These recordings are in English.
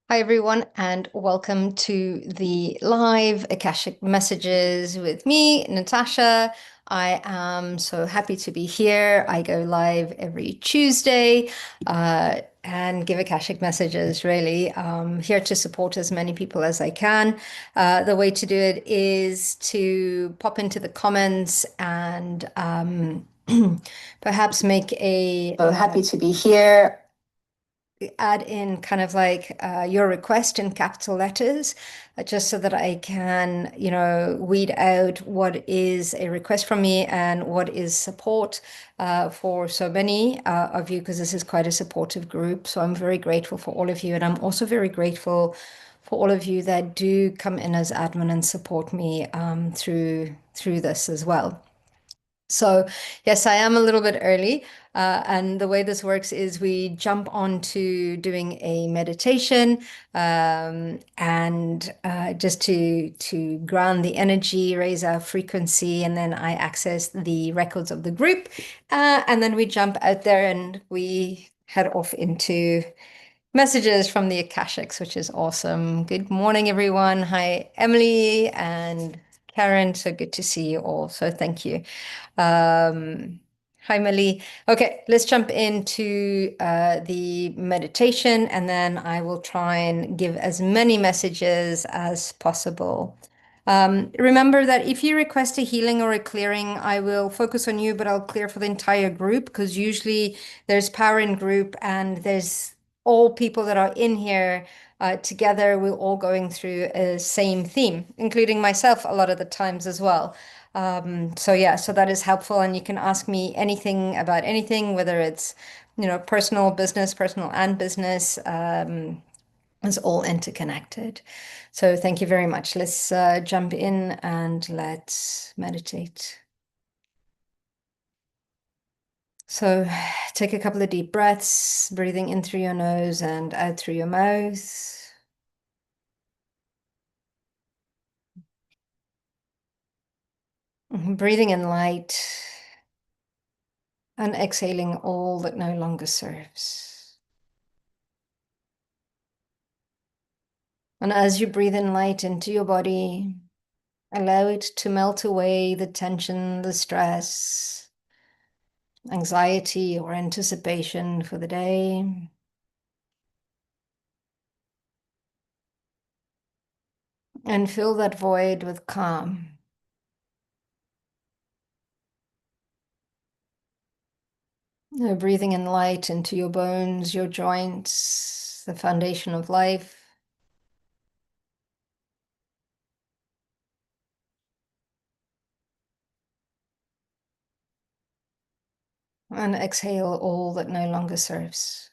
Hi, everyone, and welcome to the live Akashic Messages with me, Natasha. I am so happy to be here. I go live every Tuesday and give Akashic messages, really. Here to support as many people as I can. The way to do it is to pop into the comments and perhaps make a. So happy to be here, add in kind of like your request in capital letters, just so that I can, weed out what is a request from me and what is support for so many of you, because this is quite a supportive group. So I'm very grateful for all of you. And I'm also very grateful for all of you that do come in as admin and support me through this as well. So, yes, I am a little bit early. And the way this works is we jump on to doing a meditation and just to ground the energy, raise our frequency, and then I access the records of the group. And then we jump out there and we head off into messages from the Akashics, which is awesome. Good morning, everyone. Hi, Emily and Karen. So good to see you all. So thank you. Hi, Mali. Okay, let's jump into the meditation, and then I will try and give as many messages as possible. Remember that if you request a healing or a clearing, I will focus on you, but I'll clear for the entire group, because usually there's power in group and there's all people that are in here together. We're all going through a same theme, including myself a lot of the times as well. So yeah, so that is helpful, and you can ask me anything about anything, whether it's, personal, business, personal and business. It's all interconnected. So thank you very much. Let's jump in and let's meditate. So take a couple of deep breaths, breathing in through your nose and out through your mouth. Breathing in light and exhaling all that no longer serves. And as you breathe in light into your body, allow it to melt away the tension, the stress, anxiety, or anticipation for the day. And fill that void with calm. Breathing in light into your bones, your joints, the foundation of life. And exhale all that no longer serves.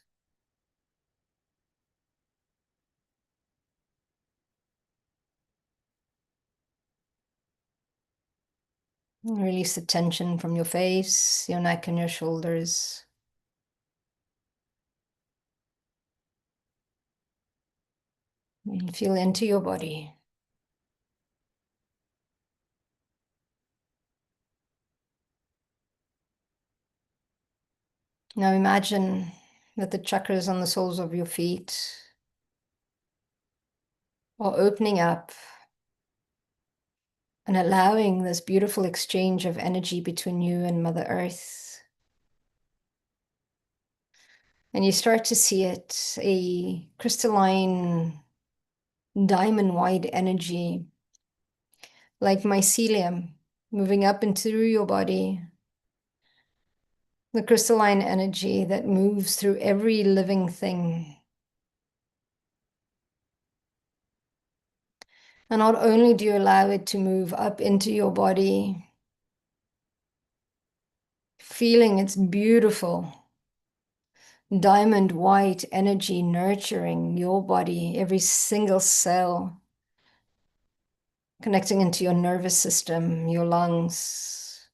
Release the tension from your face, your neck, and your shoulders. And feel into your body. Now imagine that the chakras on the soles of your feet are opening up and allowing this beautiful exchange of energy between you and Mother Earth. And you start to see it, a crystalline, diamond white energy, like mycelium, moving up and through your body. The crystalline energy that moves through every living thing. And not only do you allow it to move up into your body, feeling its beautiful diamond white energy nurturing your body, every single cell, connecting into your nervous system, your lungs.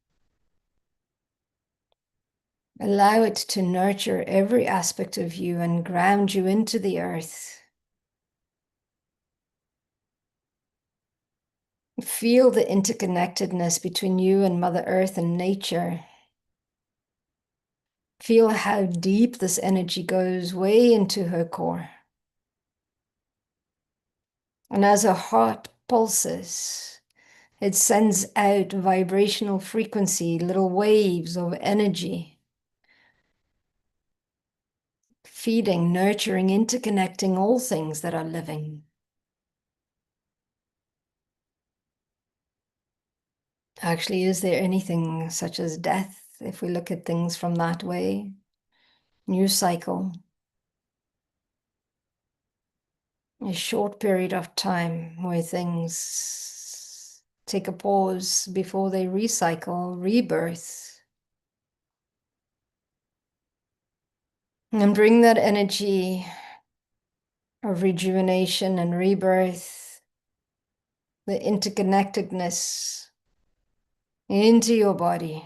Allow it to nurture every aspect of you and ground you into the earth. Feel the interconnectedness between you and Mother Earth and nature. Feel how deep this energy goes way into her core. And as a heart pulses, it sends out vibrational frequency, little waves of energy, feeding, nurturing, interconnecting all things that are living. Actually, is there anything such as death, if we look at things from that way? New cycle, a short period of time where things take a pause before they recycle, rebirth. And bring that energy of rejuvenation and rebirth, the interconnectedness into your body.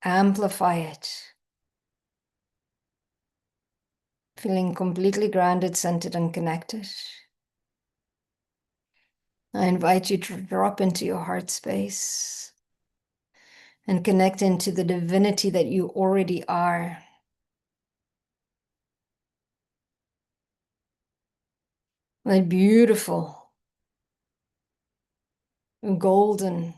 Amplify it. Feeling completely grounded, centered, and connected. I invite you to drop into your heart space and connect into the divinity that you already are. That beautiful, golden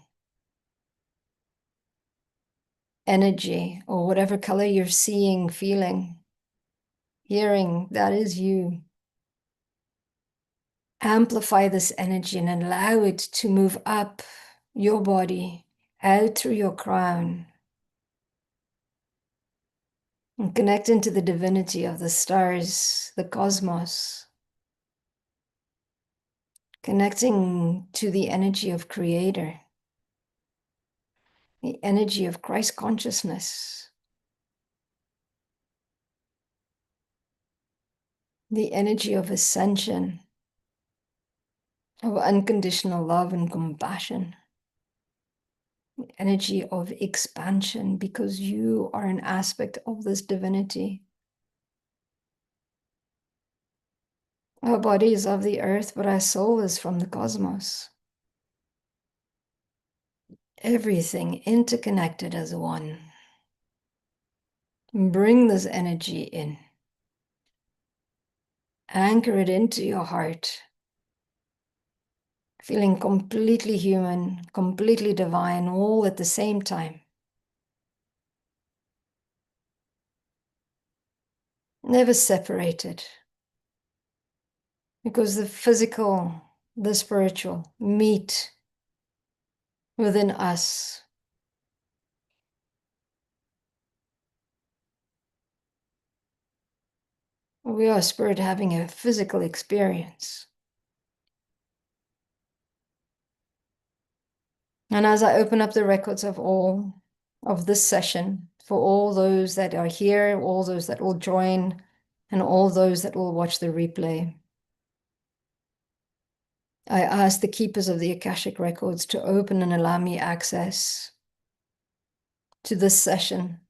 energy, or whatever color you're seeing, feeling, hearing, that is you. Amplify this energy and allow it to move up your body, out through your crown, and connect into the divinity of the stars, the cosmos, connecting to the energy of Creator, the energy of Christ consciousness, the energy of ascension, of unconditional love and compassion, the energy of expansion, because you are an aspect of this divinity. Our body is of the earth, but our soul is from the cosmos. Everything interconnected as one. Bring this energy in. Anchor it into your heart. Feeling completely human, completely divine, all at the same time. Never separated. Because the physical, the spiritual meet within us. We are spirit having a physical experience. And as I open up the records of all of this session, for all those that are here, all those that will join, and all those that will watch the replay, I ask the keepers of the Akashic Records to open and allow me access to this session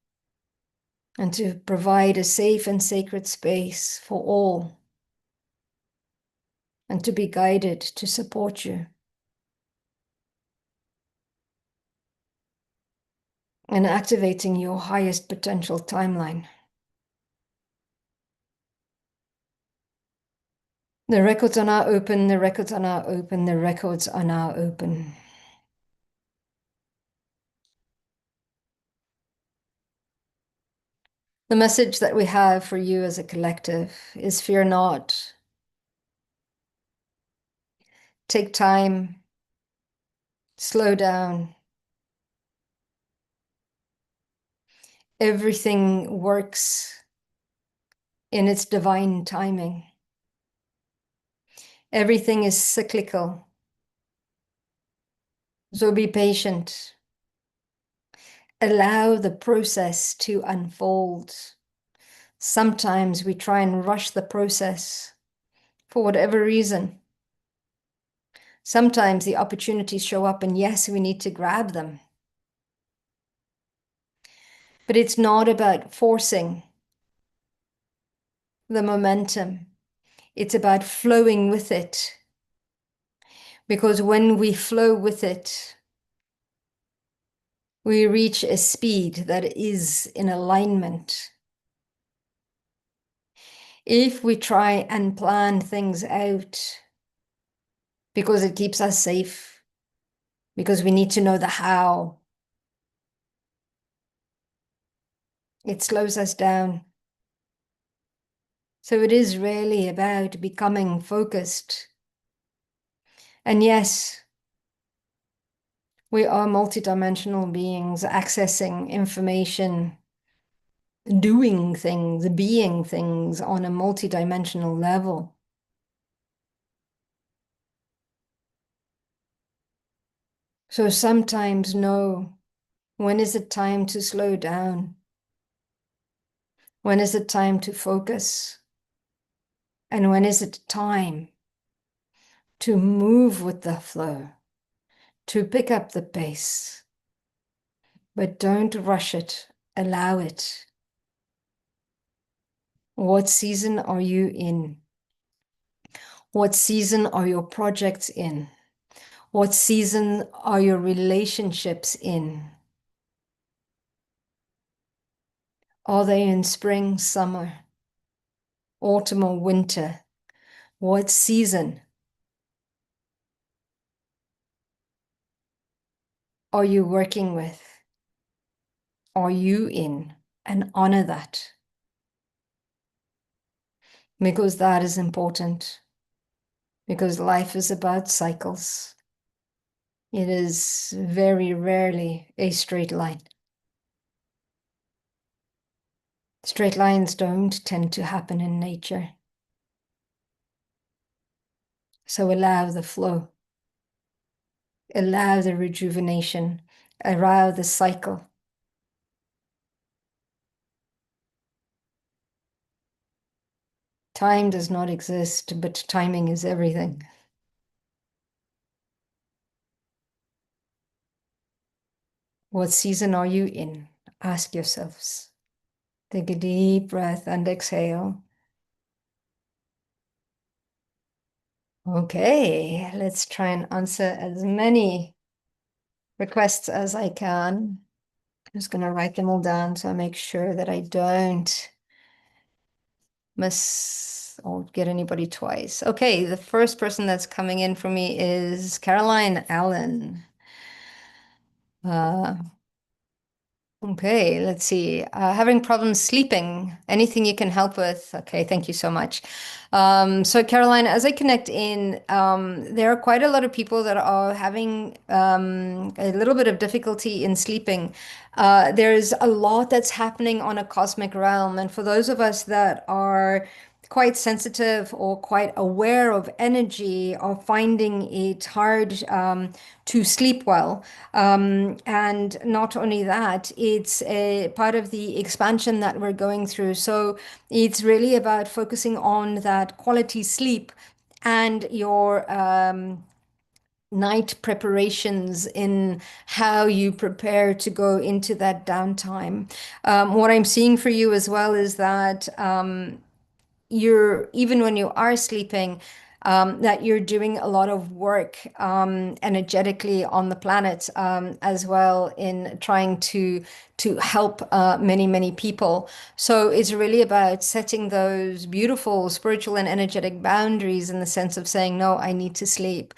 and to provide a safe and sacred space for all, and to be guided to support you. And activating your highest potential timeline. The records are now open, the records are now open, the records are now open. The message that we have for you as a collective is fear not. Take time, slow down. Everything works in its divine timing. Everything is cyclical. So be patient. Allow the process to unfold. Sometimes we try and rush the process for whatever reason. Sometimes the opportunities show up, and yes, we need to grab them. But it's not about forcing the momentum. It's about flowing with it. Because when we flow with it, we reach a speed that is in alignment. If we try and plan things out because it keeps us safe, because we need to know the how. It slows us down. So it is really about becoming focused. And yes, we are multidimensional beings accessing information, doing things, being things on a multidimensional level. So sometimes know when is it time to slow down? When is it time to focus? And when is it time to move with the flow, to pick up the pace? But don't rush it, allow it. What season are you in? What season are your projects in? What season are your relationships in? Are they in spring, summer, autumn, or winter? What season are you working with? Are you in? And honor that, because that is important, because life is about cycles. It is very rarely a straight line. Straight lines don't tend to happen in nature. So allow the flow, allow the rejuvenation, allow the cycle. Time does not exist, but timing is everything. What season are you in? Ask yourselves. Take a deep breath and exhale. Okay, let's try and answer as many requests as I can. I'm just going to write them all down so I make sure that I don't miss or get anybody twice. Okay, the first person that's coming in for me is Caroline Allen. Uh, Okay, let's see. Having problems sleeping, anything you can help with? Okay, thank you so much. So Caroline, as I connect in, there are quite a lot of people that are having a little bit of difficulty in sleeping. There's a lot that's happening on a cosmic realm, and for those of us that are quite sensitive or quite aware of energy are finding it hard to sleep well. And not only that, it's a part of the expansion that we're going through. So it's really about focusing on that quality sleep and your night preparations in how you prepare to go into that downtime. What I'm seeing for you as well is that you're even when you are sleeping, that you're doing a lot of work energetically on the planet as well in trying to help many people. So it's really about setting those beautiful spiritual and energetic boundaries in the sense of saying, no, I need to sleep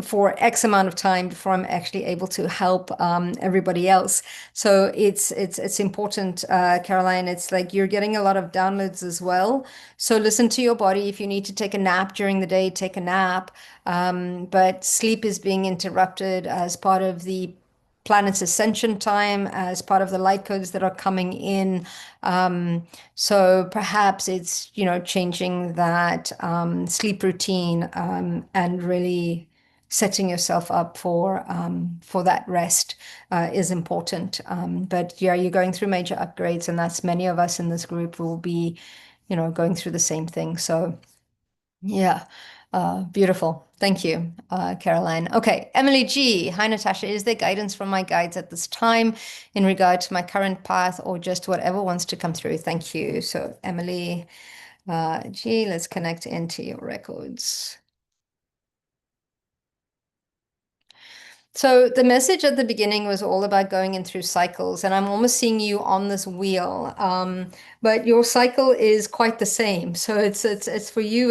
for X amount of time before I'm actually able to help everybody else. So it's important, Caroline. It's like you're getting a lot of downloads as well. So listen to your body. If you need to take a nap during the day, take a nap. But sleep is being interrupted as part of the planet's ascension time, as part of the light codes that are coming in. So perhaps it's, changing that sleep routine and really setting yourself up for that rest is important. But yeah, you're going through major upgrades, and that's many of us in this group will be, going through the same thing. So yeah, beautiful. Thank you, Caroline. Okay, Emily G. Hi, Natasha. Is there guidance from my guides at this time in regard to my current path or just whatever wants to come through? Thank you. So, Emily G, let's connect into your records. So the message at the beginning was all about going in through cycles, and I'm almost seeing you on this wheel. But your cycle is quite the same. So it's for you.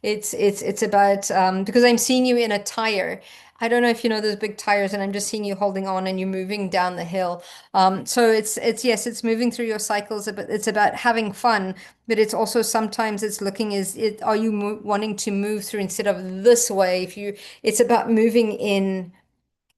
It's about because I'm seeing you in a tire. I don't know if you know those big tires, and I'm just seeing you holding on and you're moving down the hill. So it's yes, it's moving through your cycles, but it's about having fun. But it's also sometimes it's looking is it are you wanting to move through instead of this way? If you, it's about moving in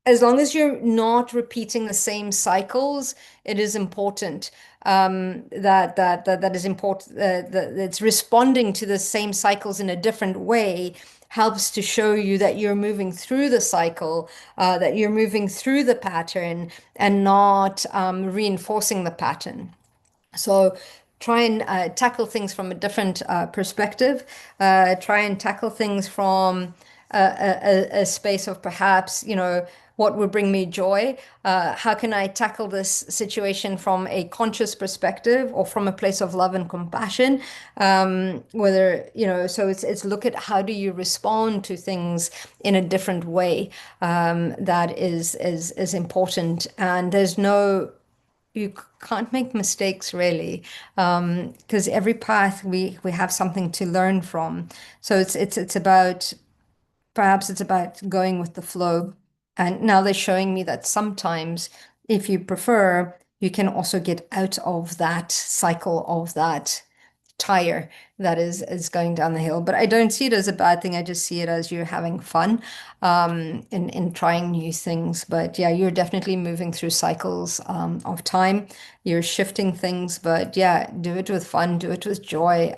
as long as you're not repeating the same cycles, it is important that is important. That it's responding to the same cycles in a different way helps to show you that you're moving through the cycle, that you're moving through the pattern and not reinforcing the pattern. So try and tackle things from a different perspective. Try and tackle things from a space of perhaps, what would bring me joy? How can I tackle this situation from a conscious perspective or from a place of love and compassion? So it's look at how do you respond to things in a different way. That is important. And there's no you can't make mistakes really, because every path we have something to learn from. So it's about perhaps it's about going with the flow. And now they're showing me that sometimes, if you prefer, you can also get out of that cycle of that tire that is going down the hill. But I don't see it as a bad thing. I just see it as you're having fun in trying new things. But yeah, you're definitely moving through cycles of time. You're shifting things, but yeah, do it with fun, do it with joy.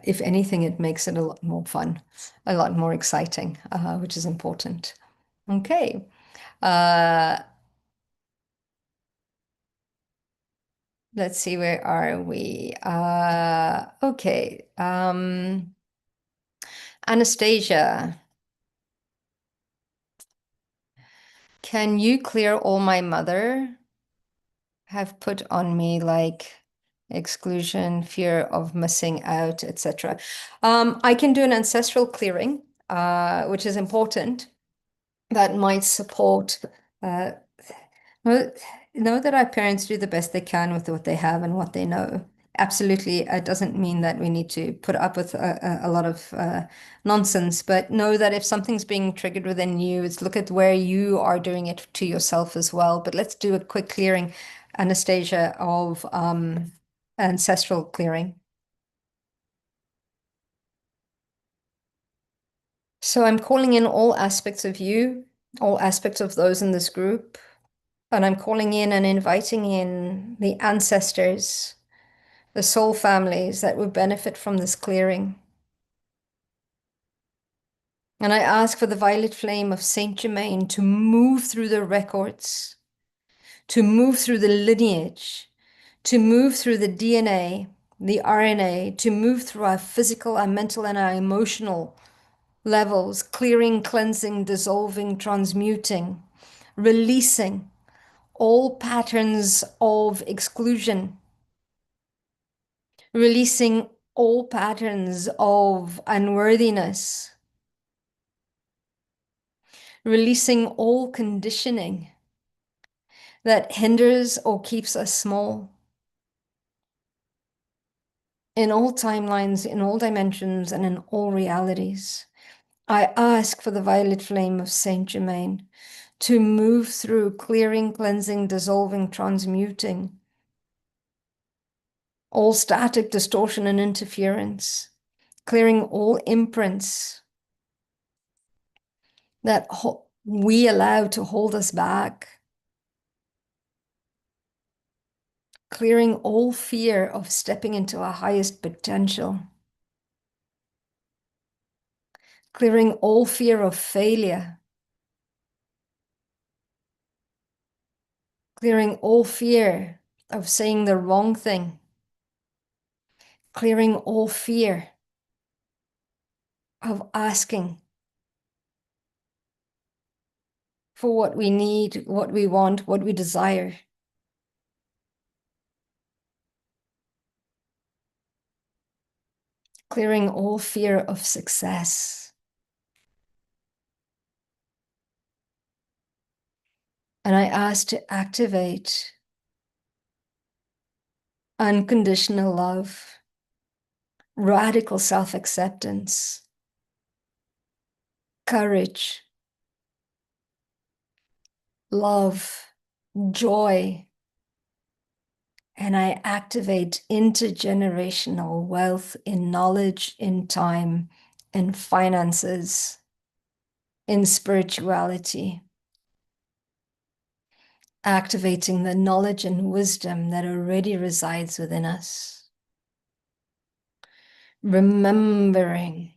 If anything, it makes it a lot more fun, a lot more exciting, which is important. Okay. Uh, let's see, where are we? Okay. Anastasia, can you clear all my mother have put on me, like exclusion, fear of missing out, etc.? I can do an ancestral clearing, which is important. That might support uh, well, know that our parents do the best they can with what they have and what they know. Absolutely, it doesn't mean that we need to put up with a lot of nonsense, but know that if something's being triggered within you, it's look at where you are doing it to yourself as well. But let's do a quick clearing, Anastasia, of ancestral clearing. So I'm calling in all aspects of you, all aspects of those in this group, and I'm calling in and inviting in the ancestors, the soul families that would benefit from this clearing. And I ask for the violet flame of Saint Germain to move through the records, to move through the lineage, to move through the DNA, the RNA, to move through our physical, our mental, and our emotional levels, clearing, cleansing, dissolving, transmuting, releasing all patterns of exclusion, releasing all patterns of unworthiness, releasing all conditioning that hinders or keeps us small in all timelines, in all dimensions, and in all realities. I ask for the violet flame of Saint Germain to move through, clearing, cleansing, dissolving, transmuting all static distortion and interference, clearing all imprints that we allow to hold us back, clearing all fear of stepping into our highest potential, clearing all fear of failure, clearing all fear of saying the wrong thing, clearing all fear of asking for what we need, what we want, what we desire, clearing all fear of success, And I ask to activate unconditional love, radical self-acceptance, courage, love, joy, and I activate intergenerational wealth in knowledge, in time, in finances, in spirituality, activating the knowledge and wisdom that already resides within us, remembering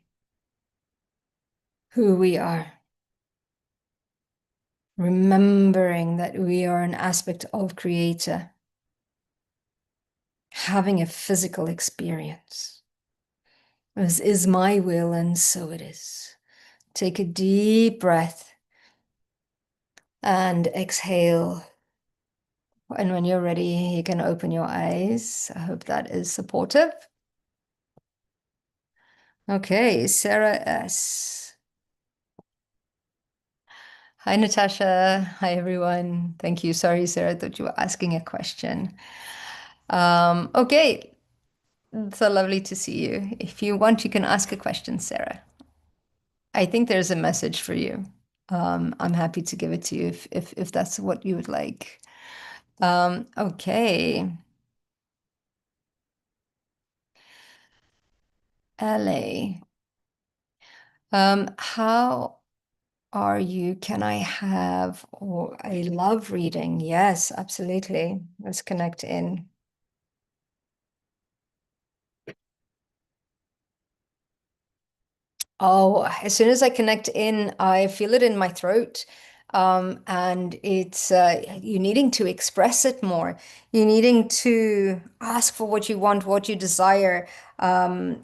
who we are, remembering that we are an aspect of Creator, having a physical experience. This is my will, and so it is. Take a deep breath and exhale. And when you're ready, you can open your eyes. I hope that is supportive. Okay, Sarah S. Hi, Natasha. Hi, everyone. Thank you. Sorry, Sarah, I thought you were asking a question. Okay, so lovely to see you. If you want, you can ask a question, Sarah. I think there's a message for you. I'm happy to give it to you if that's what you would like. Okay. LA. How are you? Can I have a love reading? Yes, absolutely. Let's connect in. Oh, as soon as I connect in, I feel it in my throat. And it's you needing to express it more. You needing to ask for what you want, what you desire, and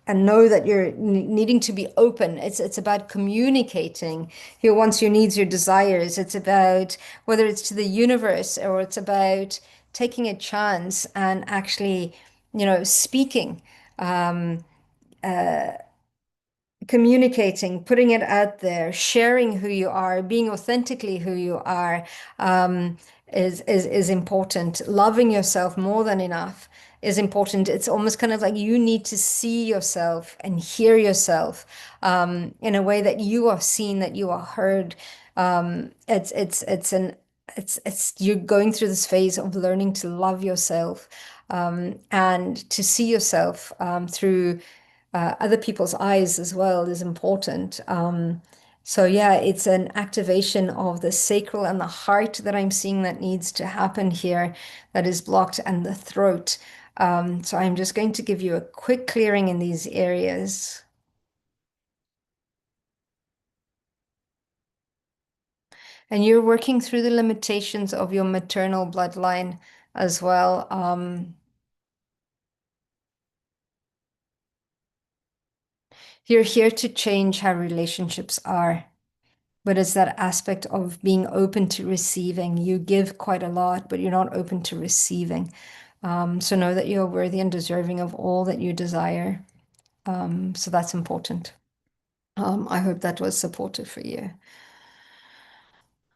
know that you're needing to be open. It's about communicating your wants, your needs, your desires. It's about whether it's to the universe or it's about taking a chance and actually, speaking. Um, Communicating, putting it out there, sharing who you are, being authentically who you are, is important. Loving yourself more than enough is important. It's almost kind of like you need to see yourself and hear yourself in a way that you are seen, that you are heard. It's you're going through this phase of learning to love yourself and to see yourself through other people's eyes as well is important. So yeah, it's an activation of the sacral and the heart that I'm seeing that needs to happen here that is blocked, and the throat. So I'm just going to give you a quick clearing in these areas. And you're working through the limitations of your maternal bloodline as well. You're here to change how relationships are. But it's that aspect of being open to receiving. You give quite a lot, but you're not open to receiving. So know that you're worthy and deserving of all that you desire. So that's important. I hope that was supportive for you.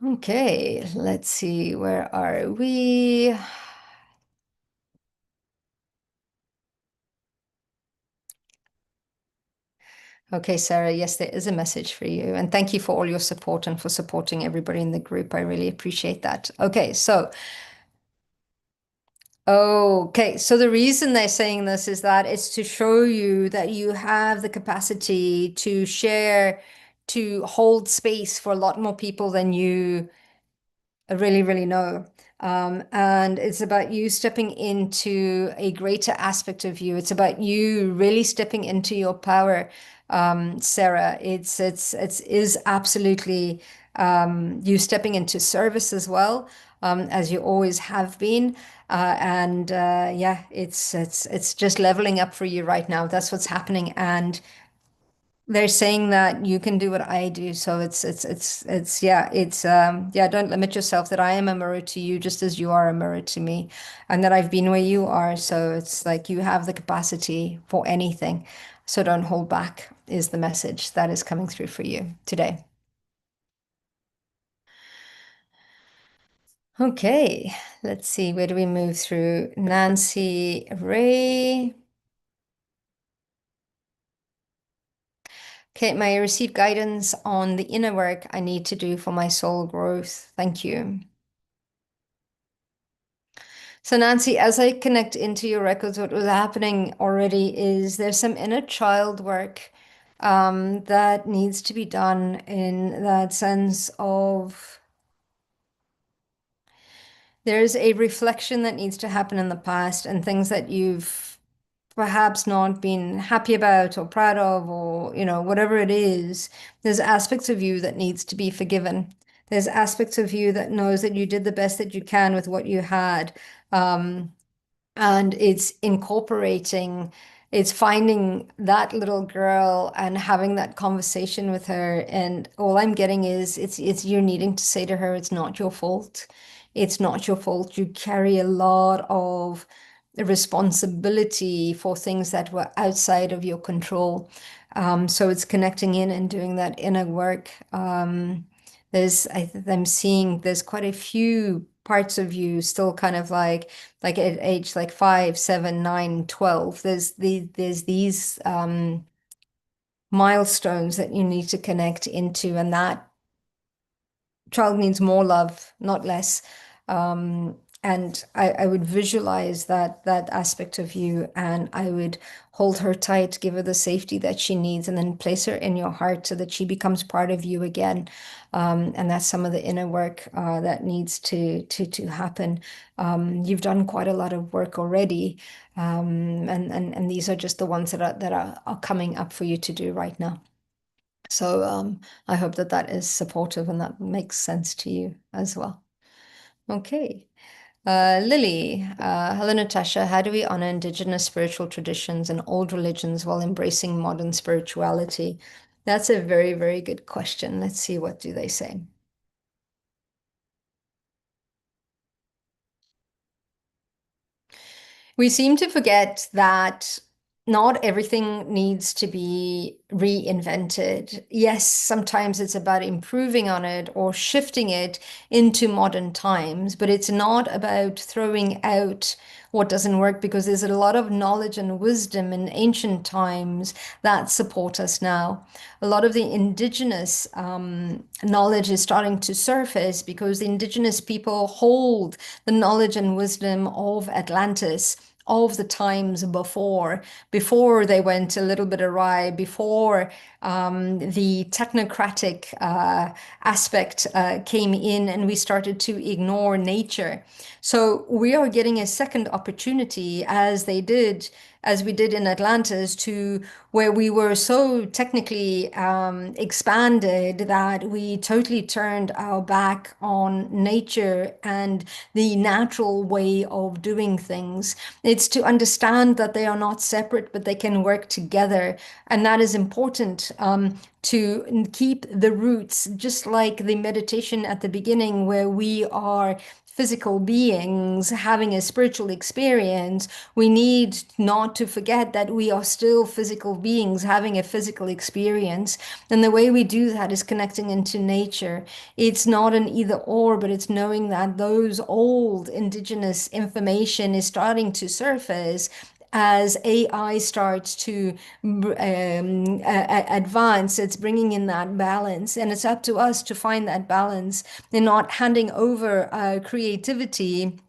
Okay, let's see, where are we? Okay, Sarah, yes, there is a message for you. And thank you for all your support and for supporting everybody in the group. I really appreciate that. Okay, so okay, so the reason they're saying this is that it's to show you that you have the capacity to share, to hold space for a lot more people than you really, really know. And it's about you stepping into a greater aspect of you. It's about you really stepping into your power, Sarah. It's is absolutely you stepping into service as well, as you always have been. And yeah, it's just leveling up for you right now. That's what's happening. And they're saying that you can do what I do. So it's yeah, yeah, don't limit yourself, that I am a mirror to you just as you are a mirror to me, and that I've been where you are. So it's like you have the capacity for anything. So don't hold back is the message that is coming through for you today. Okay, let's see. Where do we move through? Nancy Ray. Okay, may I receive guidance on the inner work I need to do for my soul growth? Thank you. So, Nancy, as I connect into your records, what was happening already is there's some inner child work that needs to be done in that sense of there's a reflection that needs to happen in the past and things that you've perhaps not been happy about or proud of or whatever it is. There's aspects of you that needs to be forgiven. There's aspects of you that knows that you did the best that you can with what you had. And it's incorporating, it's finding that little girl and having that conversation with her. And all I'm getting is it's you needing to say to her, it's not your fault. It's not your fault. You carry a lot of responsibility for things that were outside of your control. So it's connecting in and doing that inner work. I'm seeing there's quite a few parts of you still kind of like at age like 5, 7, 9, 12. There's these milestones that you need to connect into, and that child needs more love, not less. And I would visualize that aspect of you, and I would hold her tight, give her the safety that she needs, and then place her in your heart so that she becomes part of you again. And that's some of the inner work that needs to happen. You've done quite a lot of work already, and these are just the ones that are coming up for you to do right now. So I hope that that is supportive and that makes sense to you as well. Okay. Lily, hello, Natasha. How do we honor indigenous spiritual traditions and old religions while embracing modern spirituality? That's a very, very good question. Let's see, what do they say? We seem to forget that not everything needs to be reinvented. Yes, sometimes it's about improving on it or shifting it into modern times, but it's not about throwing out what doesn't work because there's a lot of knowledge and wisdom in ancient times that support us now. A lot of the indigenous knowledge is starting to surface because the indigenous people hold the knowledge and wisdom of Atlantis, of the times before they went a little bit awry, before the technocratic aspect came in and we started to ignore nature. So we are getting a second opportunity, as we did in Atlantis, to where we were so technically expanded that we totally turned our back on nature and the natural way of doing things. It's to understand that they are not separate, but they can work together. And that is important to keep the roots, just like the meditation at the beginning, where we are physical beings having a spiritual experience. We need not to forget that we are still physical beings having a physical experience. And the way we do that is connecting into nature. It's not an either or, but it's knowing that those old indigenous information is starting to surface as AI starts to advance. It's bringing in that balance, and it's up to us to find that balance and not handing over creativity,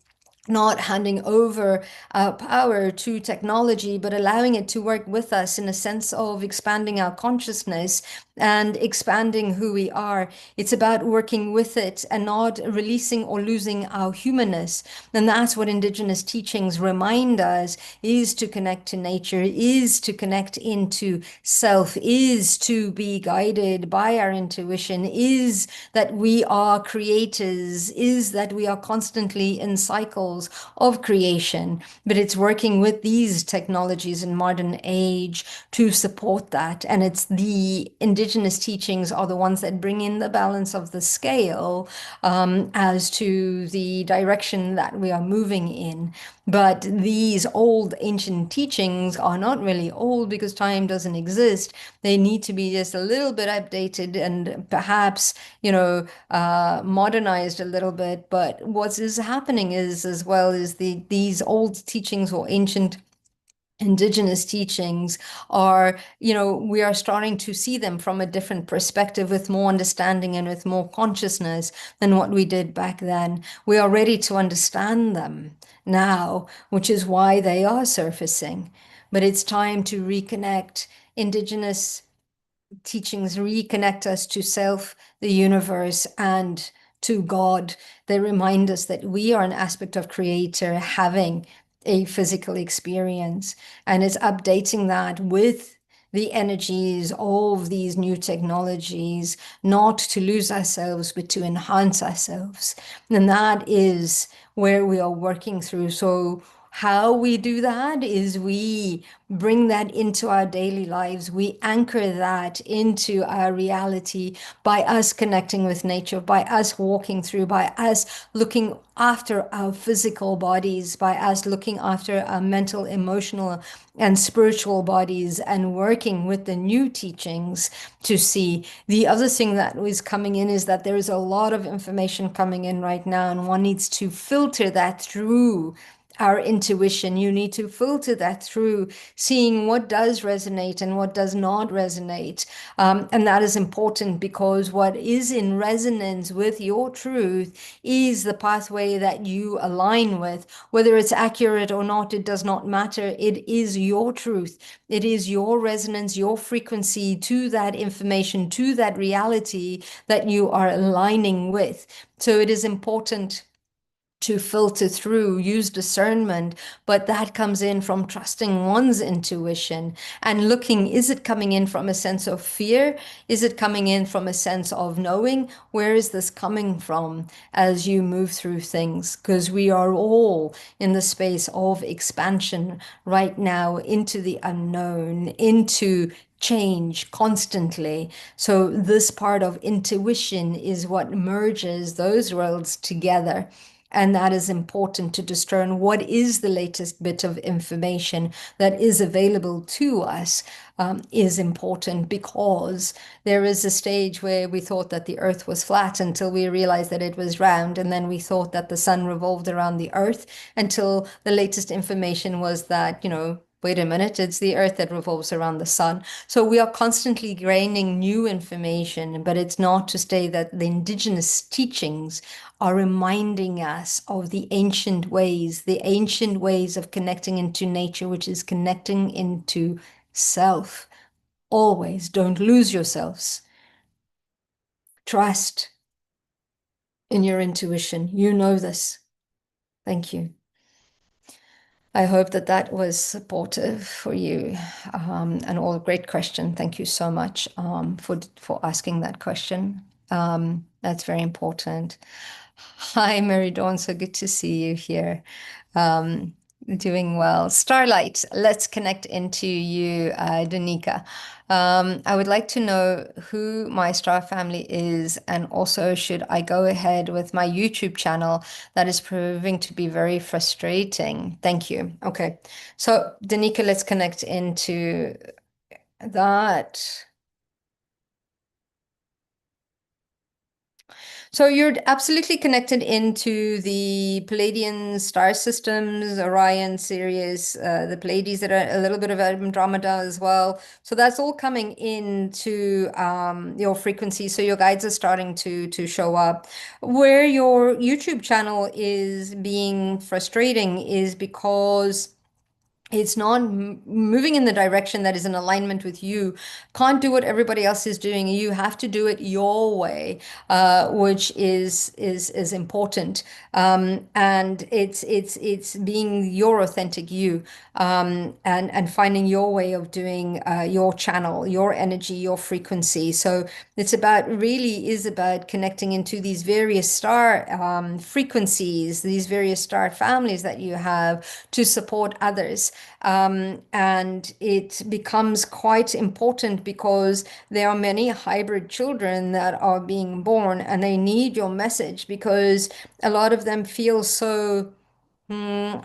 not handing over power to technology, but allowing it to work with us in a sense of expanding our consciousness and expanding who we are. It's about working with it and not releasing or losing our humanness. And that's what indigenous teachings remind us, is to connect to nature, is to connect into self, is to be guided by our intuition, is that we are creators, is that we are constantly in cycles of creation. But it's working with these technologies in modern age to support that. And it's the indigenous indigenous teachings are the ones that bring in the balance of the scale as to the direction that we are moving in. But these old ancient teachings are not really old because time doesn't exist. They need to be just a little bit updated and perhaps, modernized a little bit. But what is happening is, as well, is these old teachings or ancient indigenous teachings are, we are starting to see them from a different perspective with more understanding and with more consciousness than what we did back then. We are ready to understand them now, which is why they are surfacing. But it's time to reconnect. Indigenous teachings reconnect us to self, the universe, and to God. They remind us that we are an aspect of Creator having a physical experience, and it's updating that with the energies of these new technologies, not to lose ourselves, but to enhance ourselves. And that is where we are working through. So how we do that is we bring that into our daily lives. We anchor that into our reality by us connecting with nature, by us walking through, by us looking after our physical bodies, by us looking after our mental, emotional, and spiritual bodies, and working with the new teachings to see. The other thing that is coming in is that there is a lot of information coming in right now, and one needs to filter that through our intuition. You need to filter that through seeing what does resonate and what does not resonate. And that is important because what is in resonance with your truth is the pathway that you align with. Whether it's accurate or not, it does not matter. It is your truth. It is your resonance, your frequency to that information, to that reality that you are aligning with. So it is important to filter through, use discernment, but that comes in from trusting one's intuition and looking, is it coming in from a sense of fear? Is it coming in from a sense of knowing? Where is this coming from as you move through things? Because we are all in the space of expansion right now into the unknown, into change constantly. So this part of intuition is what merges those worlds together. And that is important to discern what is the latest bit of information that is available to us, is important, because there is a stage where we thought that the earth was flat until we realized that it was round. And then we thought that the sun revolved around the earth until the latest information was that, wait a minute, it's the earth that revolves around the sun. So we are constantly gaining new information, but it's not to say that the indigenous teachings are reminding us of the ancient ways of connecting into nature, which is connecting into self. Always don't lose yourselves. Trust in your intuition. You know this. Thank you. I hope that that was supportive for you, and all great question. Thank you so much for asking that question. That's very important. Hi, Mary Dawn. So good to see you here. Um, Doing well. Starlight, let's connect into you, Danica. I would like to know who my star family is, and also should I go ahead with my YouTube channel that is proving to be very frustrating. Thank you. Okay. So, Danica, let's connect into that. So you're absolutely connected into the Palladian star systems, Orion, Sirius, the Pleiades that are a little bit of Andromeda as well. So that's all coming into your frequency. So your guides are starting to show up. Where your YouTube channel is being frustrating is because it's not moving in the direction that is in alignment with you. Can't do what everybody else is doing. You have to do it your way, which is important. And it's being your authentic you, and finding your way of doing your channel, your energy, your frequency. So it's about, really is about connecting into these various star frequencies, these various star families that you have to support others. And it becomes quite important because there are many hybrid children that are being born and they need your message because a lot of them feel so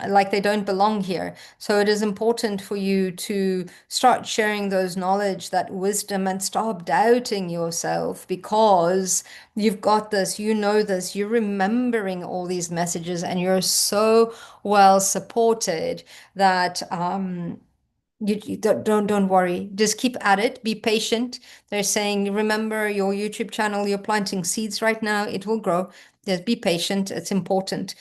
like they don't belong here. So it is important for you to start sharing those knowledge, that wisdom, and stop doubting yourself because you've got this, you know this, you're remembering all these messages, and you're so well supported that you don't worry. Just keep at it. Be patient. They're saying, remember your YouTube channel. You're planting seeds right now. It will grow. Just be patient. It's important.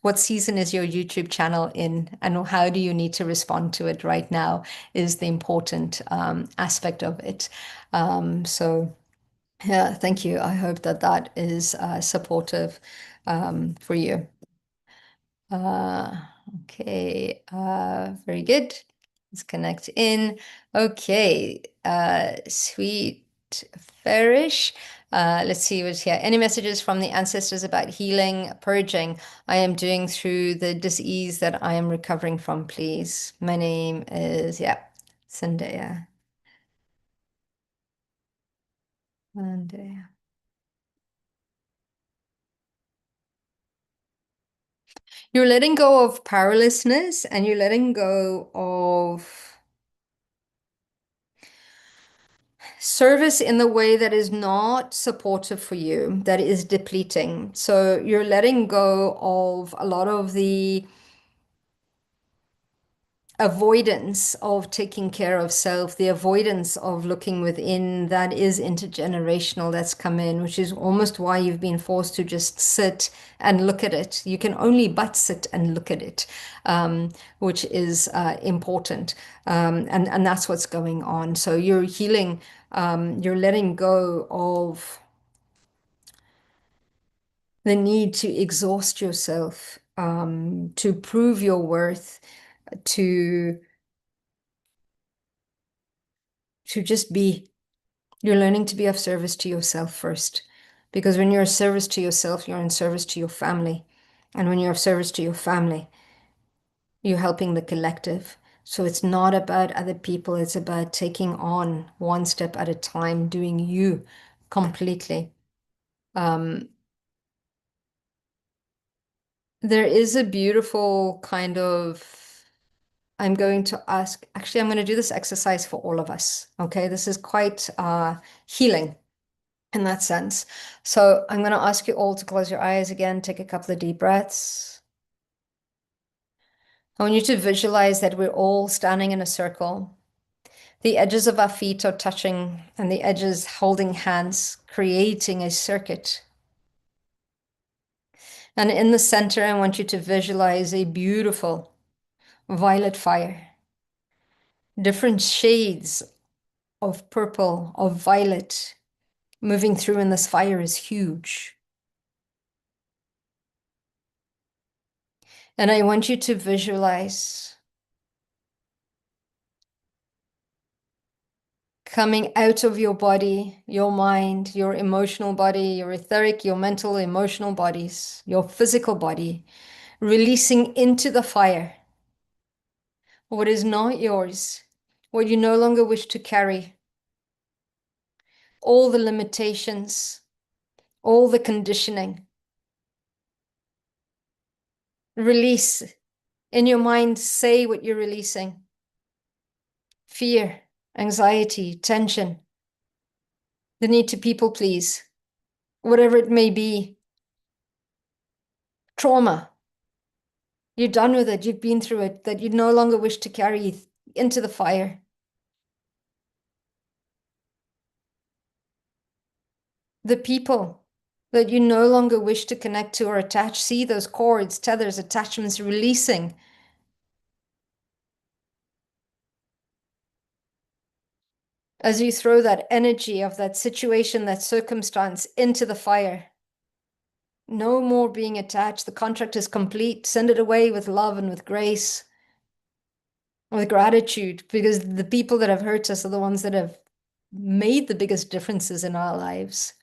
What season is your YouTube channel in, and how do you need to respond to it right now is the important aspect of it. So yeah, thank you. I hope that that is supportive for you. Uh, okay, very good. Let's connect in. Okay, sweet Farish. Let's see what's here. Any messages from the ancestors about healing, purging I am doing through the disease that I am recovering from, please? My name is, yeah, Zendaya. Zendaya. You're letting go of powerlessness and you're letting go of service in the way that is not supportive for you, that is depleting. So you're letting go of a lot of the avoidance of taking care of self, the avoidance of looking within that is intergenerational that's come in, which is almost why you've been forced to just sit and look at it. You can only but sit and look at it, which is important. And that's what's going on. So you're healing, you're letting go of the need to exhaust yourself, to prove your worth, to just be. You're learning to be of service to yourself first. Because when you're of service to yourself, you're in service to your family. And when you're of service to your family, you're helping the collective. So it's not about other people, it's about taking on one step at a time, doing you completely. Um, there is a beautiful kind of, I'm going to ask, actually, I'm going to do this exercise for all of us. Okay, this is quite healing in that sense. So I'm going to ask you all to close your eyes again, take a couple of deep breaths. I want you to visualize that we're all standing in a circle. The edges of our feet are touching and the edges holding hands, creating a circuit. And in the center, I want you to visualize a beautiful violet fire, different shades of purple, of violet moving through, and this fire is huge. And I want you to visualize coming out of your body, your mind, your emotional body, your etheric, your mental, emotional bodies, your physical body, releasing into the fire what is not yours, what you no longer wish to carry, all the limitations, all the conditioning. Release. In your mind, say what you're releasing. Fear, anxiety, tension, the need to people please, whatever it may be, trauma. You're done with it. You've been through it, that you no longer wish to carry into the fire. The people that you no longer wish to connect to or attach, see those cords, tethers, attachments releasing. As you throw that energy of that situation, that circumstance into the fire. No more being attached. The contract is complete. Send it away with love and with grace, with gratitude, because the people that have hurt us are the ones that have made the biggest differences in our lives.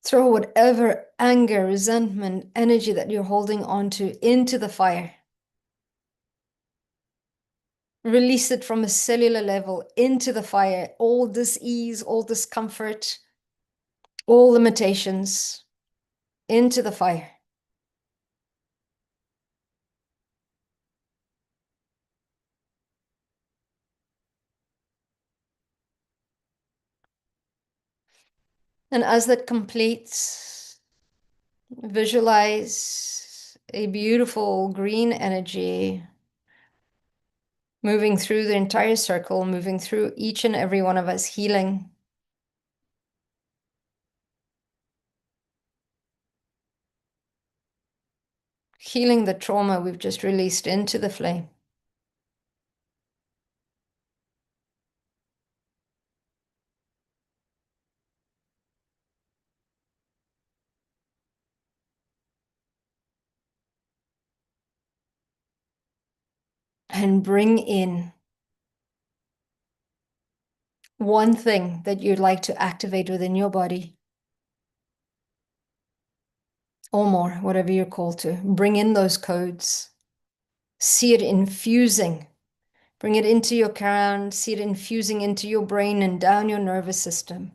Throw whatever anger, resentment, energy that you're holding on to into the fire. Release it from a cellular level into the fire. All dis-ease, all discomfort, all limitations into the fire. And as that completes, visualize a beautiful green energy moving through the entire circle, moving through each and every one of us, healing. Healing the trauma we've just released into the flame. And bring in one thing that you'd like to activate within your body, or more, whatever you're called to. Bring in those codes. See it infusing. Bring it into your crown, see it infusing into your brain and down your nervous system.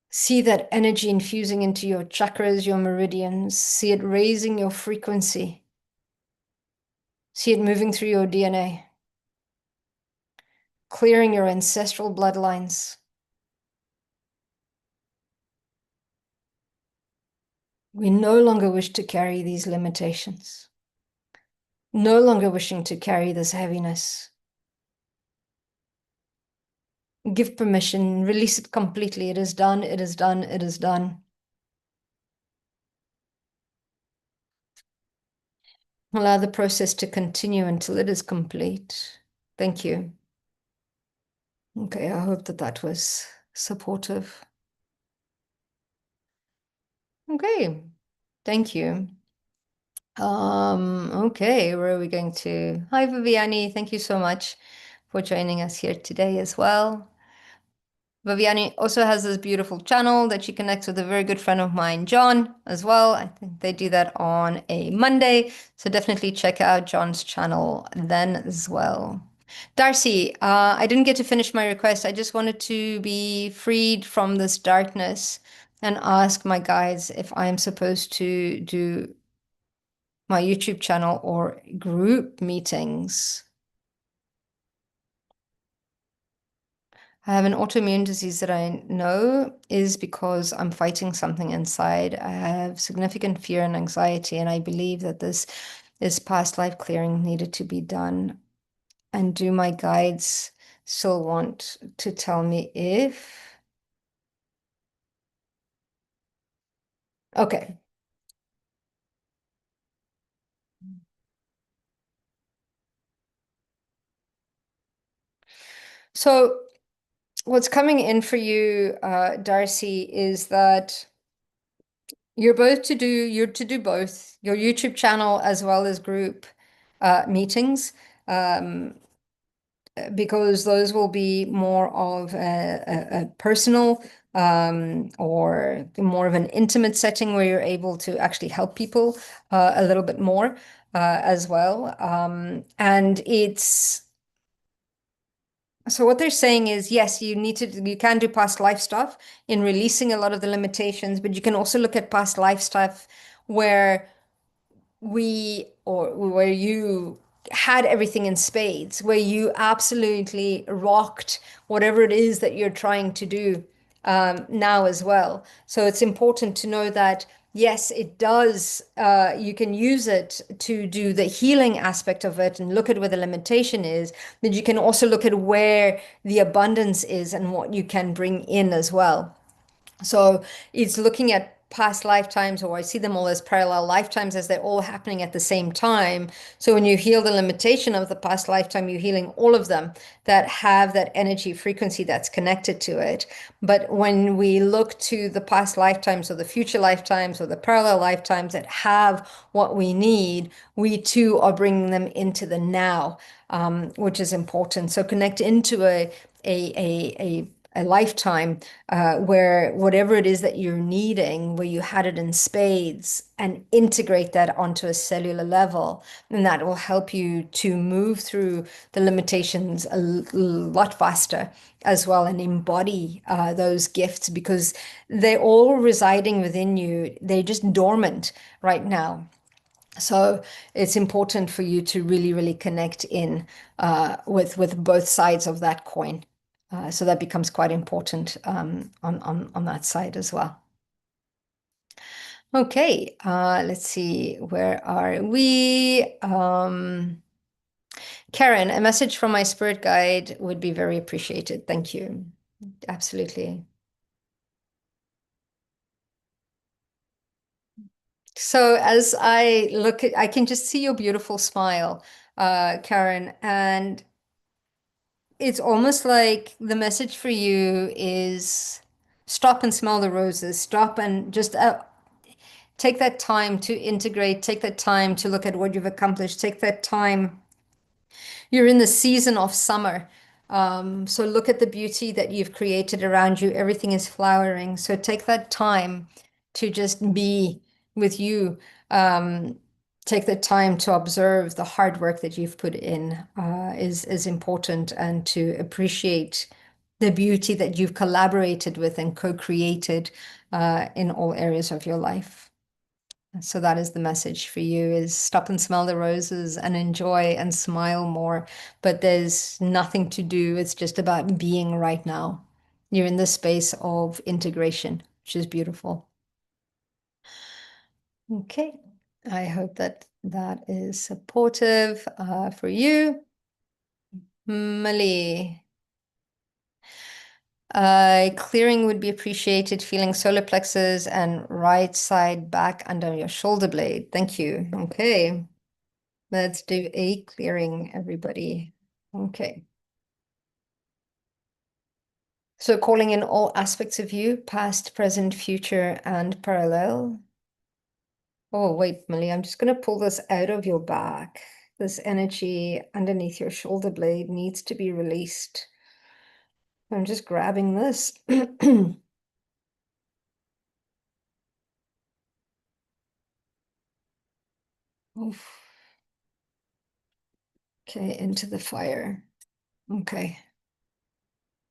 See that energy infusing into your chakras, your meridians. See it raising your frequency. See it moving through your DNA, clearing your ancestral bloodlines. We no longer wish to carry these limitations, no longer wishing to carry this heaviness. Give permission, release it completely. It is done, it is done, it is done. Allow the process to continue until it is complete. Thank you. Okay, I hope that that was supportive. Okay, thank you. Okay, where are we going to? Hi, Viviani. Thank you so much for joining us here today as well. Viviani also has this beautiful channel that she connects with a very good friend of mine, John, as well. I think they do that on a Monday. So definitely check out John's channel then as well. Darcy, I didn't get to finish my request. I just wanted to be freed from this darkness and ask my guides if I am supposed to do my YouTube channel or group meetings. I have an autoimmune disease that I know is because I'm fighting something inside. I have significant fear and anxiety, and I believe that this is past life clearing needed to be done. And do my guides still want to tell me if? Okay. So what's coming in for you, Darcy, is that you're to do both your YouTube channel as well as group meetings. Because those will be more of a personal or more of an intimate setting where you're able to actually help people a little bit more as well. And it's so what they're saying is, yes, you can do past life stuff in releasing a lot of the limitations, but you can also look at past life stuff where where you had everything in spades, where you absolutely rocked whatever it is that you're trying to do now as well. So it's important to know that, yes, it does, you can use it to do the healing aspect of it and look at where the limitation is, but you can also look at where the abundance is and what you can bring in as well. So it's looking at past lifetimes, or I see them all as parallel lifetimes as they're all happening at the same time. So when you heal the limitation of the past lifetime, you're healing all of them that have that energy frequency that's connected to it. But when we look to the past lifetimes or the future lifetimes or the parallel lifetimes that have what we need, we too are bringing them into the now, which is important. So connect into a a lifetime where whatever it is that you're needing, where you had it in spades, and integrate that onto a cellular level. And that will help you to move through the limitations a lot faster as well, and embody those gifts, because they're all residing within you. They're just dormant right now. So it's important for you to really, really connect in with both sides of that coin. So that becomes quite important on that side as well. Okay, let's see, where are we? Karen, a message from my spirit guide would be very appreciated. Thank you. Absolutely. So as I look at, I can just see your beautiful smile, Karen, and it's almost like the message for you is stop and smell the roses. Stop and just take that time to integrate, take that time to look at what you've accomplished, take that time. You're in the season of summer. So look at the beauty that you've created around you. Everything is flowering. So take that time to just be with you. Take the time to observe the hard work that you've put in is important, and to appreciate the beauty that you've collaborated with and co-created in all areas of your life. So that is the message for you, is stop and smell the roses and enjoy and smile more. But there's nothing to do. It's just about being right now. You're in the space of integration, which is beautiful. Okay. I hope that that is supportive for you. Mali. Clearing would be appreciated, feeling solar plexus and right side back under your shoulder blade. Thank you. Okay. Let's do a clearing, everybody. Okay. So calling in all aspects of you, past, present, future, and parallel. Oh, wait, Millie, I'm just going to pull this out of your back. This energy underneath your shoulder blade needs to be released. I'm just grabbing this. Oof. Okay, into the fire. Okay.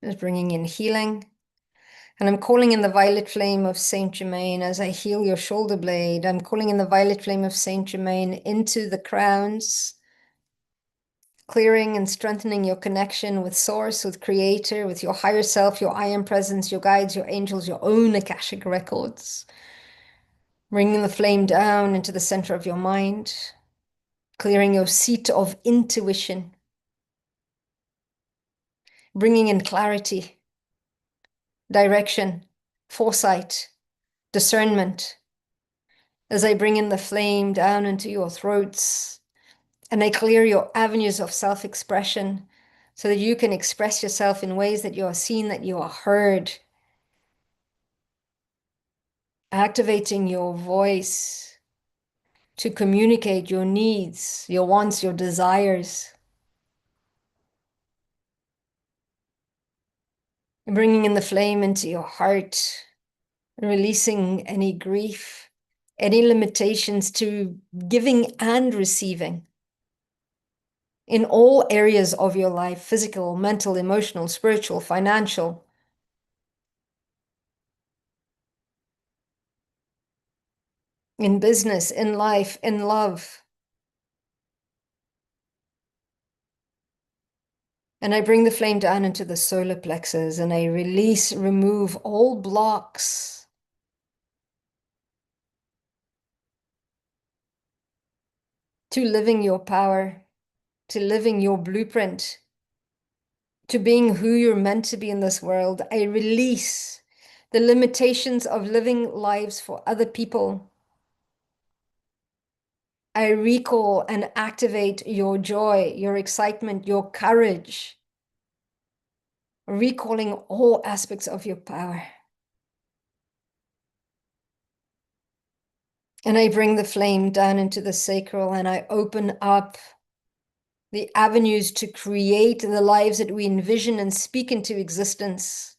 Just bringing in healing. And I'm calling in the violet flame of Saint Germain as I heal your shoulder blade. I'm calling in the violet flame of Saint Germain into the crowns, clearing and strengthening your connection with Source, with Creator, with your higher self, your I Am Presence, your guides, your angels, your own Akashic Records. Bringing the flame down into the center of your mind, clearing your seat of intuition, bringing in clarity, direction, foresight, discernment, as I bring in the flame down into your throats, and I clear your avenues of self-expression so that you can express yourself in ways that you are seen, that you are heard, activating your voice to communicate your needs, your wants, your desires, bringing in the flame into your heart, releasing any grief, any limitations to giving and receiving in all areas of your life: physical, mental, emotional, spiritual, financial. In business, in life, in love. And I bring the flame down into the solar plexus, and I release, remove all blocks to living your power, to living your blueprint, to being who you're meant to be in this world. I release the limitations of living lives for other people. I recall and activate your joy, your excitement, your courage, recalling all aspects of your power. And I bring the flame down into the sacral, and I open up the avenues to create the lives that we envision and speak into existence.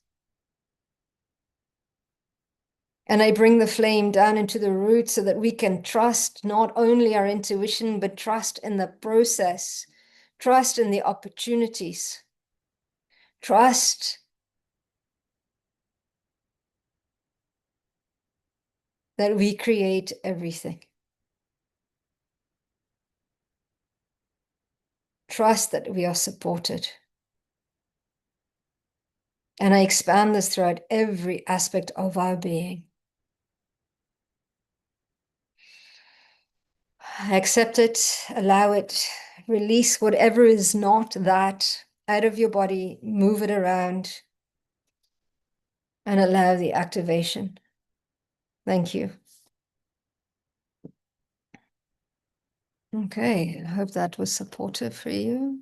And I bring the flame down into the root so that we can trust not only our intuition, but trust in the process, trust in the opportunities, trust that we create everything, trust that we are supported. And I expand this throughout every aspect of our being. Accept it, allow it, release whatever is not that out of your body, move it around, and allow the activation. Thank you. Okay, I hope that was supportive for you.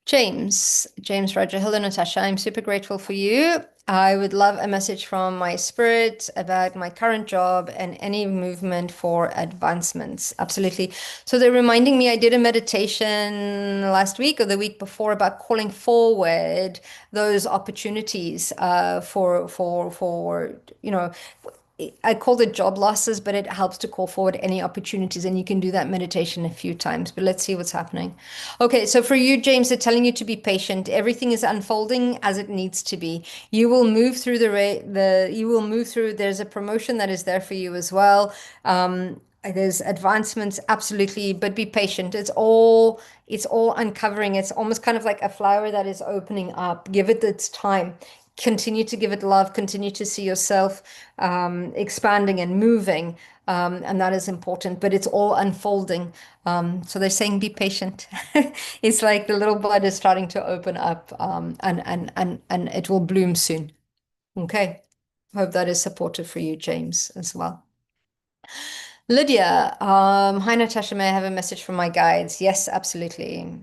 James Roger. Hello, Natasha. I'm super grateful for you. I would love a message from my spirit about my current job and any movement for advancements. Absolutely. So they're reminding me I did a meditation last week or the week before about calling forward those opportunities for I called it job losses, but it helps to call forward any opportunities. And you can do that meditation a few times, but let's see what's happening. Okay, so for you, James, they're telling you to be patient. Everything is unfolding as it needs to be. You will move through you will move through, there's a promotion that is there for you as well. There's advancements, absolutely, but be patient. It's all uncovering. It's almost kind of like a flower that is opening up. Give it its time. Continue to give it love, continue to see yourself expanding and moving. And that is important, but it's all unfolding. So they're saying be patient. It's like the little bud is starting to open up, and it will bloom soon. Okay. Hope that is supportive for you, James, as well. Lydia, hi Natasha, may I have a message from my guides? Yes, absolutely.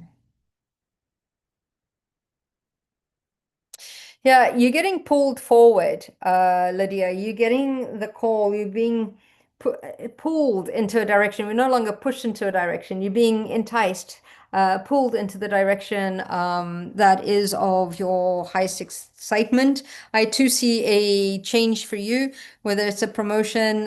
Yeah, you're getting pulled forward, Lydia. You're getting the call. You're being pulled into a direction. We're no longer pushed into a direction. You're being enticed, pulled into the direction that is of your highest excitement. I too see a change for you, whether it's a promotion,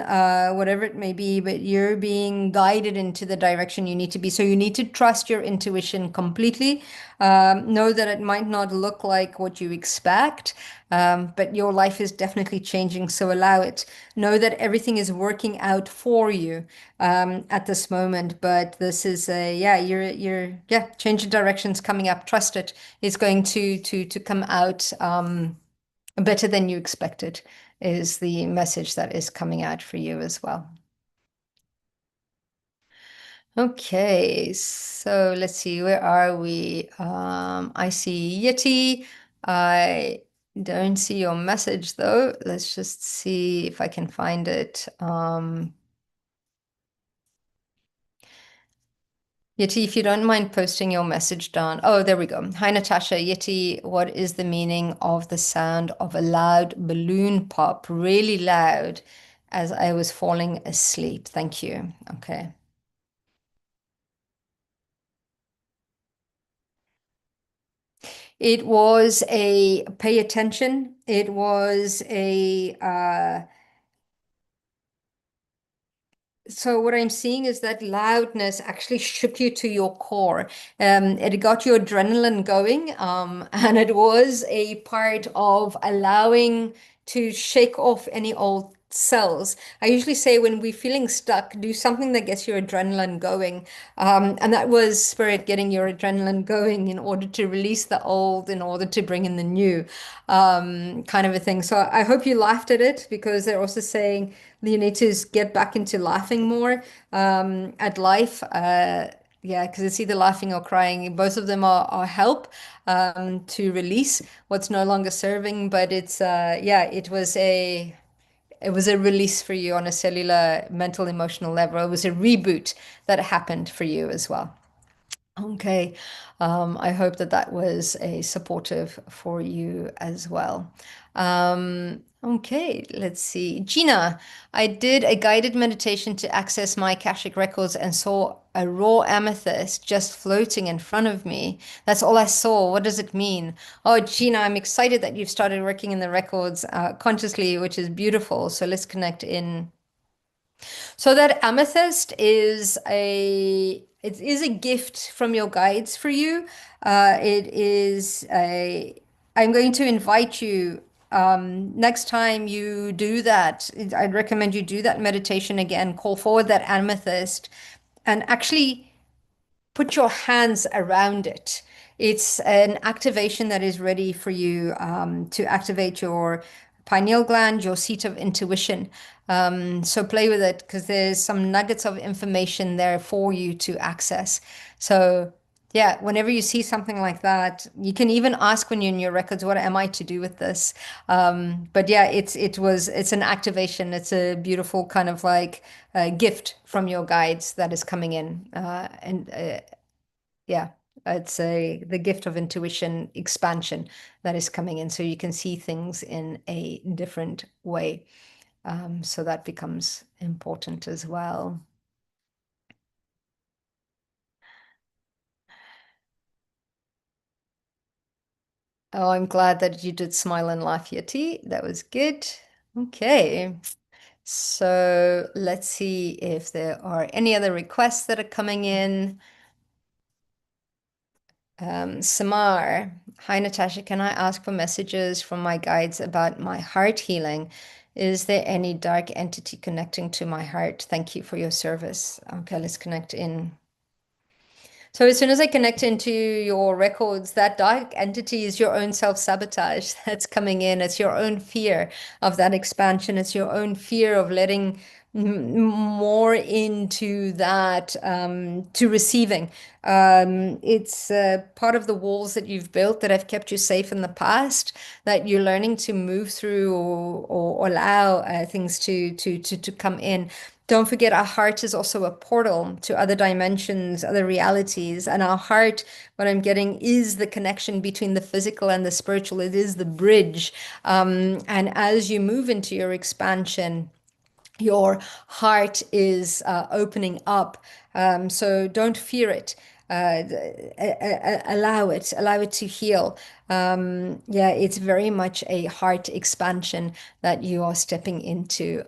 whatever it may be, but you're being guided into the direction you need to be. So you need to trust your intuition completely. Know that it might not look like what you expect, but your life is definitely changing. So allow it. Know that everything is working out for you at this moment. But this is yeah, change of directions coming up. Trust it. It's going to come out better than you expected. Is the message that is coming out for you as well. Okay, so let's see, where are we? I see Yeti. I don't see your message though. Let's just see if I can find it. Yeti, if you don't mind posting your message down. Oh, there we go. Hi, Natasha. Yeti, what is the meaning of the sound of a loud balloon pop, really loud, as I was falling asleep? Thank you. Okay. It was a pay attention. It was a so what I'm seeing is that loudness actually shook you to your core. It got your adrenaline going, and it was a part of allowing to shake off any old cells. I usually say when we're feeling stuck, do something that gets your adrenaline going. And that was spirit getting your adrenaline going in order to release the old, in order to bring in the new, kind of a thing. So I hope you laughed at it because they're also saying you need to get back into laughing more at life. Yeah, because it's either laughing or crying. Both of them are help to release what's no longer serving. But it's yeah, it was a release for you on a cellular, mental, emotional level. It was a reboot that happened for you as well. Okay. I hope that that was a supportive for you as well. Okay, let's see. Gina, I did a guided meditation to access my Akashic records and saw a raw amethyst just floating in front of me. That's all I saw. What does it mean? Oh, Gina, I'm excited that you've started working in the records consciously, which is beautiful. So let's connect in. So that amethyst is a gift from your guides for you. It is a. I'm going to invite you next time you do that. I'd recommend you do that meditation again. Call forward that amethyst, and actually put your hands around it. It's an activation that is ready for you to activate your pineal gland, your seat of intuition. So play with it because there's some nuggets of information there for you to access. So yeah, whenever you see something like that, you can even ask when you're in your records, what am I to do with this? But yeah, it's an activation. It's a beautiful kind of like gift from your guides that is coming in. And yeah, it's a the gift of intuition expansion that is coming in, so you can see things in a different way. So that becomes important as well. Oh, I'm glad that you did smile and laugh, Yeti. That was good. Okay. So let's see if there are any other requests that are coming in. Samar, hi Natasha, can I ask for messages from my guides about my heart healing? Is there any dark entity connecting to my heart? Thank you for your service. Okay, let's connect in. So as soon as I connect into your records, that dark entity is your own self-sabotage that's coming in. It's your own fear of that expansion. It's your own fear of letting more into that to receiving. It's part of the walls that you've built that have kept you safe in the past that you're learning to move through or allow things to come in. Don't forget, our heart is also a portal to other dimensions, other realities. And our heart, what I'm getting, is the connection between the physical and the spiritual. It is the bridge. And as you move into your expansion, your heart is opening up. So don't fear it. Allow it to heal. Yeah, it's very much a heart expansion that you are stepping into.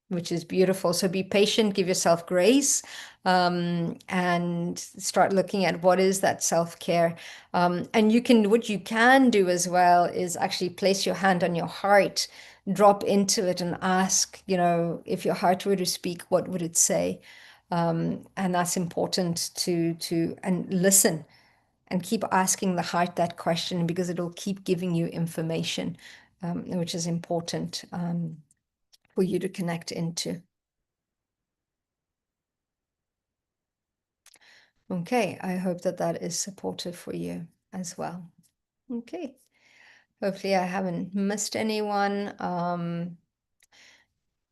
Which is beautiful. So be patient, give yourself grace, and start looking at what is that self-care. And what you can do as well is actually place your hand on your heart, drop into it and ask, if your heart were to speak, what would it say? And that's important and listen and keep asking the heart that question because it'll keep giving you information, which is important for you to connect into. Okay, I hope that that is supportive for you as well. Okay, hopefully I haven't missed anyone.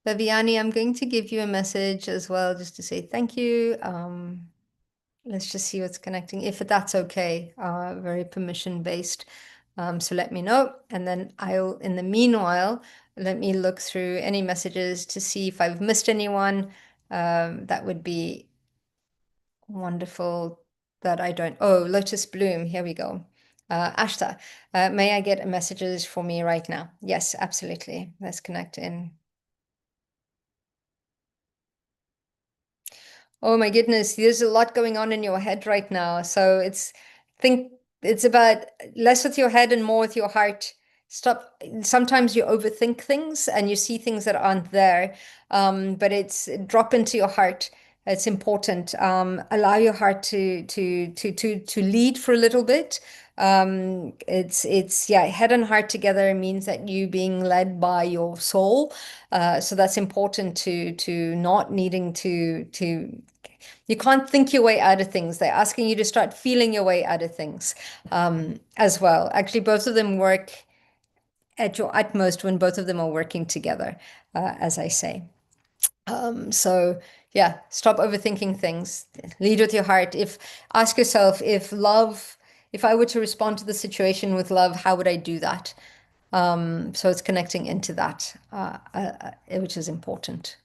Viviani, I'm going to give you a message as well just to say thank you. Let's just see what's connecting, if that's okay, very permission based. So let me know. And then in the meanwhile, let me look through any messages to see if I've missed anyone. That would be wonderful that I don't. Oh, Lotus Bloom. Here we go. Ashta, may I get messages for me right now? Yes, absolutely. Let's connect in. Oh my goodness, there's a lot going on in your head right now. So think it's about less with your head and more with your heart. Stop. Sometimes you overthink things and you see things that aren't there. But it's drop into your heart. It's important. Allow your heart to lead for a little bit. It's yeah, head and heart together means that you being led by your soul. So that's important to not needing to you can't think your way out of things. They're asking you to start feeling your way out of things as well. Actually, both of them work at your utmost when both of them are working together, as I say. So yeah, stop overthinking things. Lead with your heart. If ask yourself if I were to respond to the situation with love, how would I do that? So it's connecting into that, which is important.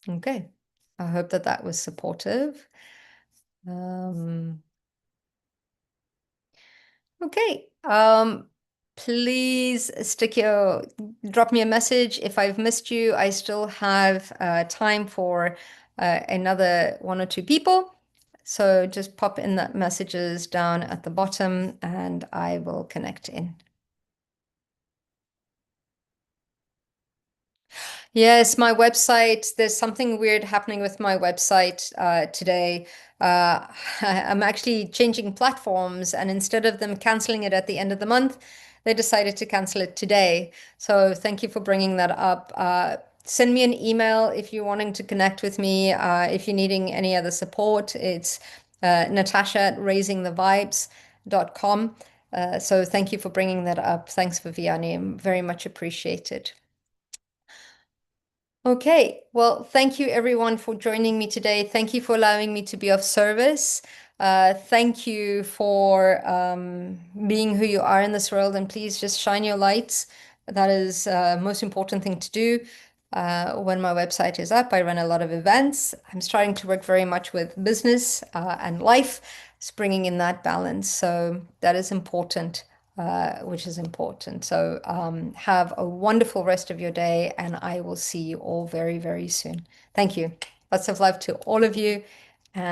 Okay. I hope that that was supportive. Um, okay. Please drop me a message if I've missed you. I still have time for another one or two people. So just pop in the messages down at the bottom and I will connect in. Yes, my website. There's something weird happening with my website today. I'm actually changing platforms, and instead of them canceling it at the end of the month, they decided to cancel it today. So thank you for bringing that up. Send me an email if you're wanting to connect with me. If you're needing any other support, it's Natasha at raisingthevibes.com. So thank you for bringing that up. Thanks, Viviane. Very much appreciated. Okay, well, thank you everyone for joining me today. Thank you for allowing me to be of service. Thank you for being who you are in this world, and please just shine your lights. That is most important thing to do. When my website is up, I run a lot of events. I'm starting to work very much with business and life, it's bringing in that balance. So that is important, which is important. So have a wonderful rest of your day, and I will see you all very, very soon. Thank you. Lots of love to all of you. And